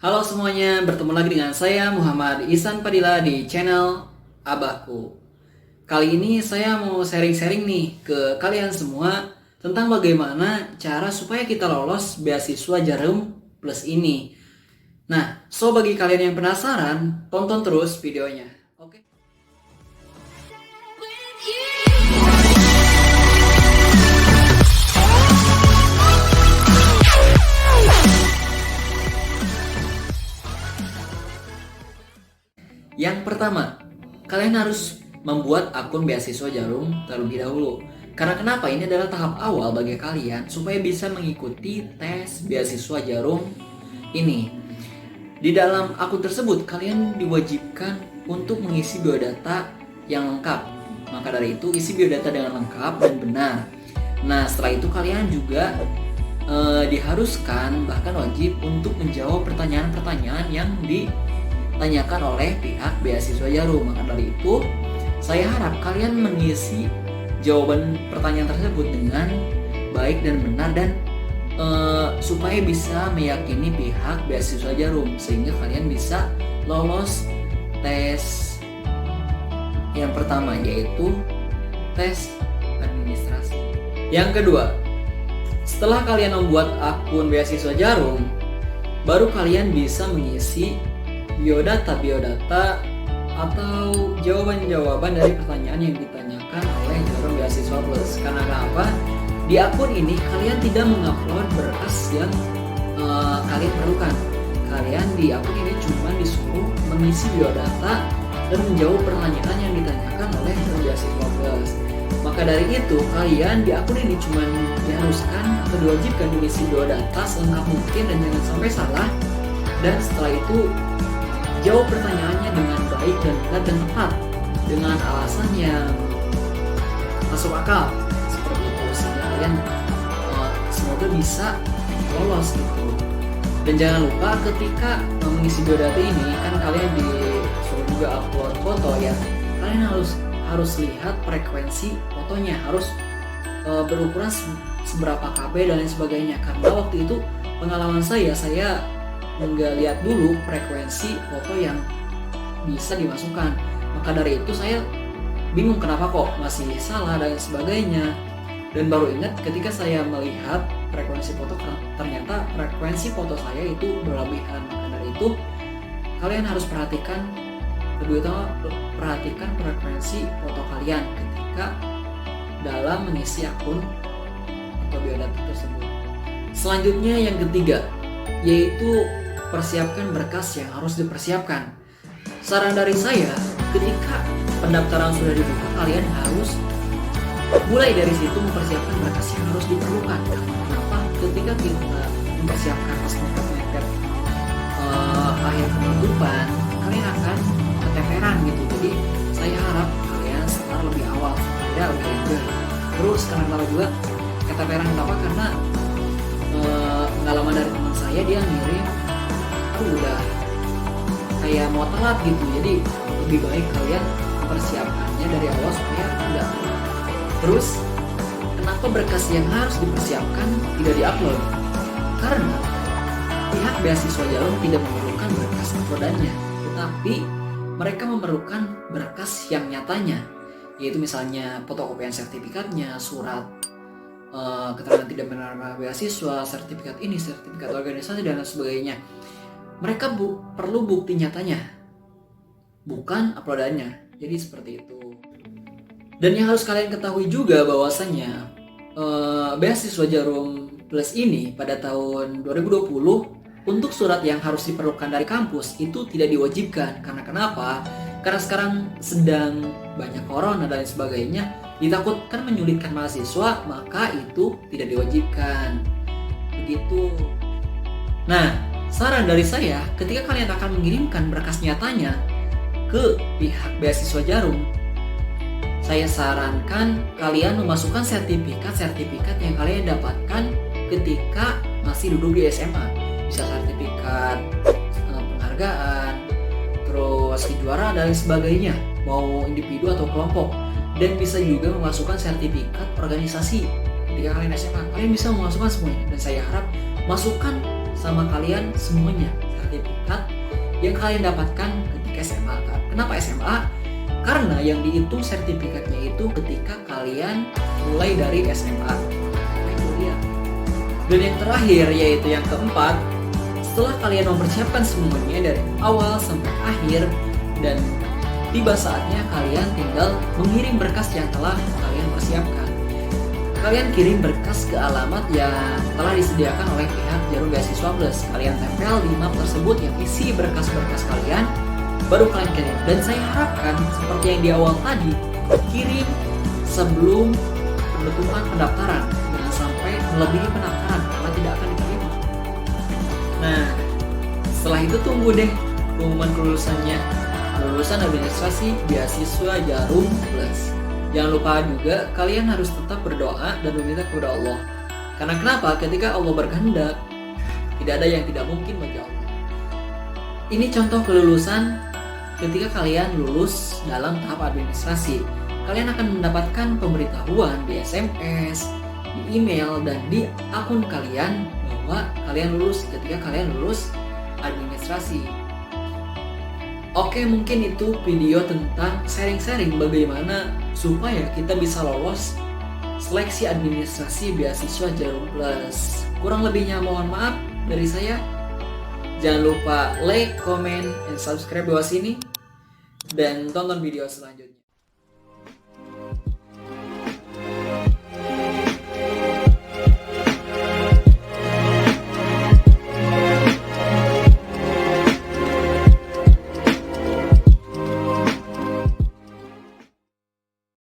Halo semuanya, bertemu lagi dengan saya Muhammad Ihsan Padilla di channel Abahku. Kali ini saya mau sharing-sharing nih ke kalian semua tentang bagaimana cara supaya kita lolos beasiswa Jarum Plus ini. Nah, bagi kalian yang penasaran, tonton terus videonya. Oke. Yang pertama, kalian harus membuat akun beasiswa Jarum terlebih dahulu. Karena kenapa? Ini adalah tahap awal bagi kalian supaya bisa mengikuti tes beasiswa Jarum ini. Di dalam akun tersebut, kalian diwajibkan untuk mengisi biodata yang lengkap. Maka dari itu, isi biodata dengan lengkap dan benar. Nah, setelah itu kalian juga diharuskan bahkan wajib untuk menjawab pertanyaan-pertanyaan yang ditanyakan oleh pihak beasiswa Jarum. Maka dari itu, saya harap kalian mengisi jawaban pertanyaan tersebut dengan baik dan benar dan supaya bisa meyakini pihak beasiswa Jarum sehingga kalian bisa lolos tes yang pertama, yaitu tes administrasi. Yang kedua, setelah kalian membuat akun beasiswa Jarum, baru kalian bisa mengisi biodata atau jawaban-jawaban dari pertanyaan yang ditanyakan oleh Jarum Beasiswa Plus. Karena apa? Di akun ini kalian tidak mengupload berkas yang kalian perlukan. Kalian di akun ini cuma disuruh mengisi biodata dan menjawab pertanyaan yang ditanyakan oleh Jarum Beasiswa Plus. Maka dari itu, kalian di akun ini cuma diharuskan atau diwajibkan mengisi biodata selengkap mungkin dan jangan sampai salah. Dan setelah itu, jawab pertanyaannya dengan baik dan benar dan tepat dengan alasan yang masuk akal seperti itu, sehingga kalian semoga bisa lolos gitu. Dan jangan lupa ketika mengisi biodata ini kan kalian disuruh juga upload foto ya. Kalian harus lihat frekuensi fotonya, harus berukuran seberapa KB dan lain sebagainya. Karena waktu itu pengalaman saya nggak lihat dulu frekuensi foto yang bisa dimasukkan. Maka dari itu saya bingung kenapa kok masih salah dan sebagainya. Dan baru ingat ketika saya melihat frekuensi foto, ternyata frekuensi foto saya itu berlebihan. Maka dari itu kalian harus perhatikan, lebih utama perhatikan frekuensi foto kalian ketika dalam mengisi akun atau biodata tersebut. Selanjutnya yang ketiga, yaitu persiapkan berkas yang harus dipersiapkan. Saran dari saya, ketika pendaftaran sudah dibuka, kalian harus mulai dari situ mempersiapkan berkas yang harus diperlukan. Kenapa? Ketika kita mempersiapkan pas mepet akhir penutupan, kalian akan keteteran gitu. Jadi saya harap kalian start lebih awal supaya lebih enjoy. Terus kenapa juga keteteran? Kenapa? Karena pengalaman dari teman saya, dia ngirim udah kayak mau telat gitu. Jadi lebih baik kalian persiapkannya dari awal supaya tidak telat. Terus kenapa berkas yang harus dipersiapkan tidak diupload? Karena pihak beasiswa Jarum tidak memerlukan berkas uploadannya, tetapi mereka memerlukan berkas yang nyatanya, yaitu misalnya fotokopian sertifikatnya, surat keterangan tidak menerima beasiswa, sertifikat ini, sertifikat organisasi dan lain sebagainya. Mereka perlu bukti nyatanya, bukan uploadannya. Jadi seperti itu. Dan yang harus kalian ketahui juga bahwasanya beasiswa Jarum Plus ini pada tahun 2020 untuk surat yang harus diperlukan dari kampus itu tidak diwajibkan. Karena kenapa? Karena sekarang sedang banyak corona dan lain sebagainya, ditakutkan menyulitkan mahasiswa, maka itu tidak diwajibkan. Begitu. Nah, saran dari saya, ketika kalian akan mengirimkan berkas nyatanya ke pihak beasiswa Jarum, saya sarankan kalian memasukkan sertifikat yang kalian dapatkan ketika masih duduk di SMA. Bisa sertifikat penghargaan, terus kejuaraan dan lain sebagainya, mau individu atau kelompok. Dan bisa juga memasukkan sertifikat organisasi ketika kalian SMA. Kalian bisa memasukkan semuanya, dan saya harap masukkan sama kalian semuanya sertifikat kalian dapatkan ketika SMA. Kenapa SMA? Karena yang dihitung sertifikatnya itu ketika kalian mulai dari SMA sampai kuliah. Dan yang terakhir yaitu yang keempat, setelah kalian mempersiapkan semuanya dari awal sampai akhir dan tiba saatnya kalian tinggal mengirim berkas yang telah kalian persiapkan. Kalian kirim berkas ke alamat yang telah disediakan oleh pihak Jarum Beasiswa Plus. Kalian tempel di map tersebut yang isi berkas-berkas kalian, baru kalian kirim. Dan saya harapkan seperti yang di awal tadi, kirim sebelum penutupan pendaftaran, jangan sampai melebihi pendaftaran karena tidak akan diterima. Nah, setelah itu tunggu deh pengumuman kelulusannya, lulusan administrasi beasiswa Jarum Plus. Jangan lupa juga kalian harus tetap berdoa dan meminta kepada Allah. Karena kenapa? Ketika Allah berkehendak, tidak ada yang tidak mungkin bagi Allah. Ini contoh kelulusan ketika kalian lulus dalam tahap administrasi. Kalian akan mendapatkan pemberitahuan di SMS, di email, dan di akun kalian bahwa kalian lulus ketika kalian lulus administrasi. Oke, mungkin itu video tentang sharing-sharing bagaimana supaya kita bisa lolos seleksi administrasi beasiswa Jarum Plus. Kurang lebihnya mohon maaf dari saya. Jangan lupa like, comment, dan subscribe bawah sini. Dan tonton video selanjutnya.